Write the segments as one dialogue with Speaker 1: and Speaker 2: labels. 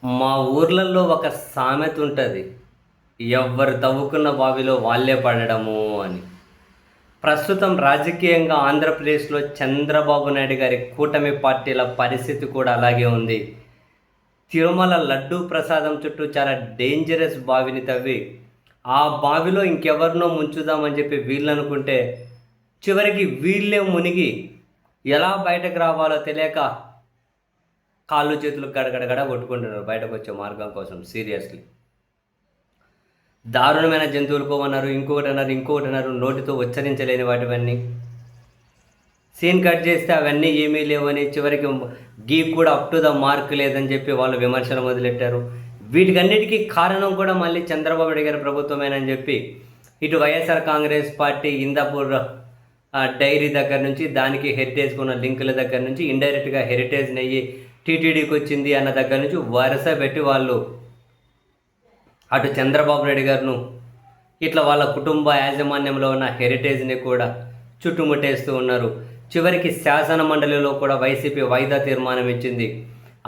Speaker 1: మా ఊర్లలో ఒక సామెత ఉంటుంది. ఎవ్వరు తవ్వుకున్న బావిలో వాళ్ళే పడడము అని. ప్రస్తుతం రాజకీయంగా ఆంధ్రప్రదేశ్లో చంద్రబాబు నాయుడు గారి కూటమి పార్టీల పరిస్థితి కూడా అలాగే ఉంది. తిరుమల లడ్డూ ప్రసాదం చుట్టూ చాలా డేంజరస్ బావిని తవ్వి ఆ బావిలో ఇంకెవరినో ముంచుదామని చెప్పి వీళ్ళు అనుకుంటే చివరికి వీళ్ళే మునిగి ఎలా బయటకు రావాలో తెలియక కాళ్ళు చేతులు గడగడగడ కొట్టుకుంటున్నారు బయటకు వచ్చే మార్గం కోసం. సీరియస్లీ దారుణమైన జంతువులు పోవన్నారు, ఇంకొకటి అన్నారు, నోటితో ఉచ్చరించలేని వాటివన్నీ సీన్ కట్ చేస్తే అవన్నీ ఏమీ లేవని, చివరికి గీ కూడా అప్ టు ద మార్క్ లేదని చెప్పి వాళ్ళు విమర్శలు మొదలెట్టారు. వీటికన్నిటికీ కారణం కూడా మళ్ళీ చంద్రబాబు నాయుడు గారి ప్రభుత్వమేనని చెప్పి ఇటు వైఎస్ఆర్ కాంగ్రెస్ పార్టీ ఇందాపూర్ డైరీ దగ్గర నుంచి దానికి హెరిటేజ్కి ఉన్న లింకుల దగ్గర నుంచి ఇండైరెక్ట్గా హెరిటేజ్ నెయ్యి టీటీడీకి వచ్చింది అన్న దగ్గర నుంచి వరుస పెట్టి వాళ్ళు అటు చంద్రబాబు నాయుడు గారును ఇట్లా వాళ్ళ కుటుంబ యాజమాన్యంలో ఉన్న హెరిటేజ్ని కూడా చుట్టుముట్టేస్తూ ఉన్నారు. చివరికి శాసన మండలిలో కూడా వైసీపీ వాయిదా తీర్మానం ఇచ్చింది.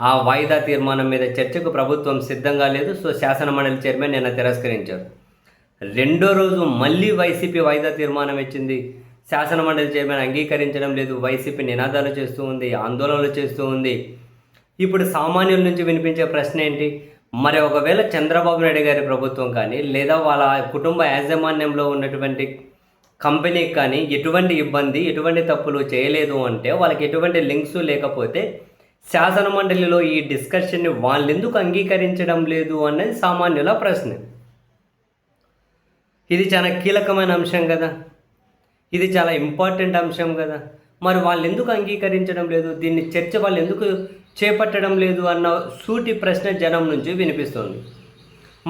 Speaker 1: ఆ వాయిదా తీర్మానం మీద చర్చకు ప్రభుత్వం సిద్ధంగా లేదు. సో శాసన మండలి చైర్మన్ నిన్న తిరస్కరించారు. రెండో రోజు మళ్ళీ వైసీపీ వాయిదా తీర్మానం ఇచ్చింది. శాసన మండలి చైర్మన్ అంగీకరించడం లేదు. వైసీపీ నినాదాలు చేస్తూ ఉంది, ఆందోళనలు చేస్తూ ఉంది. ఇప్పుడు సామాన్యుల నుంచి వినిపించే ప్రశ్న ఏంటి? మరి ఒకవేళ చంద్రబాబు నాయుడు గారి ప్రభుత్వం కానీ లేదా వాళ్ళ కుటుంబ యాజమాన్యంలో ఉన్నటువంటి కంపెనీకి కానీ ఎటువంటి ఇబ్బంది, ఎటువంటి తప్పులు చేయలేదు అంటే, వాళ్ళకి ఎటువంటి లింక్స్ లేకపోతే శాసన మండలిలో ఈ డిస్కషన్ని వాళ్ళు ఎందుకు అంగీకరించడం లేదు అన్నది సామాన్యుల ప్రశ్న. ఇది చాలా కీలకమైన అంశం కదా, ఇది చాలా ఇంపార్టెంట్ అంశం కదా. మరి వాళ్ళు ఎందుకు అంగీకరించడం లేదు, దీన్ని చర్చ వాళ్ళు ఎందుకు చేపట్టడం లేదు అన్న సూటి ప్రశ్న జనం నుంచి వినిపిస్తుంది.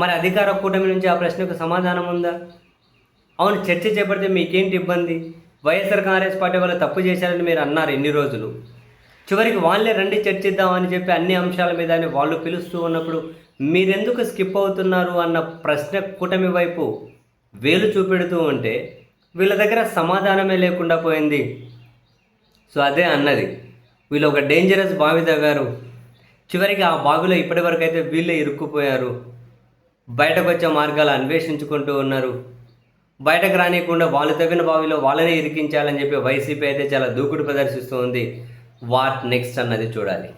Speaker 1: మరి అధికార కూటమి నుంచి ఆ ప్రశ్నకు సమాధానం ఉందా? అవును, చర్చ చేపడితే మీకేంటి ఇబ్బంది? వైఎస్ఆర్ కాంగ్రెస్ పార్టీ వాళ్ళు తప్పు చేశారని మీరు అన్నారు ఎన్ని రోజులు. చివరికి వాళ్ళే రండి చర్చిద్దామని చెప్పి అన్ని అంశాల మీద వాళ్ళు పిలుస్తూ ఉన్నప్పుడు మీరెందుకు స్కిప్ అవుతున్నారు అన్న ప్రశ్న కూటమి వైపు వేలు చూపెడుతూ ఉంటే వీళ్ళ దగ్గర సమాధానమే లేకుండా పోయింది. సో అదే అన్నది, వీళ్ళు ఒక డేంజరస్ బావి తవ్వారు. చివరికి ఆ బావిలో ఇప్పటివరకు అయితే వీళ్ళే ఇరుక్కుపోయారు. బయటకు వచ్చే మార్గాలు అన్వేషించుకుంటూ ఉన్నారు. బయటకు రానియకుండా వాళ్ళు తవ్విన బావిలో వాళ్ళనే ఇరికించాలని చెప్పి వైసీపీ అయితే చాలా దూకుడు ప్రదర్శిస్తూ ఉంది. వాట్ నెక్స్ట్ అన్నది చూడాలి.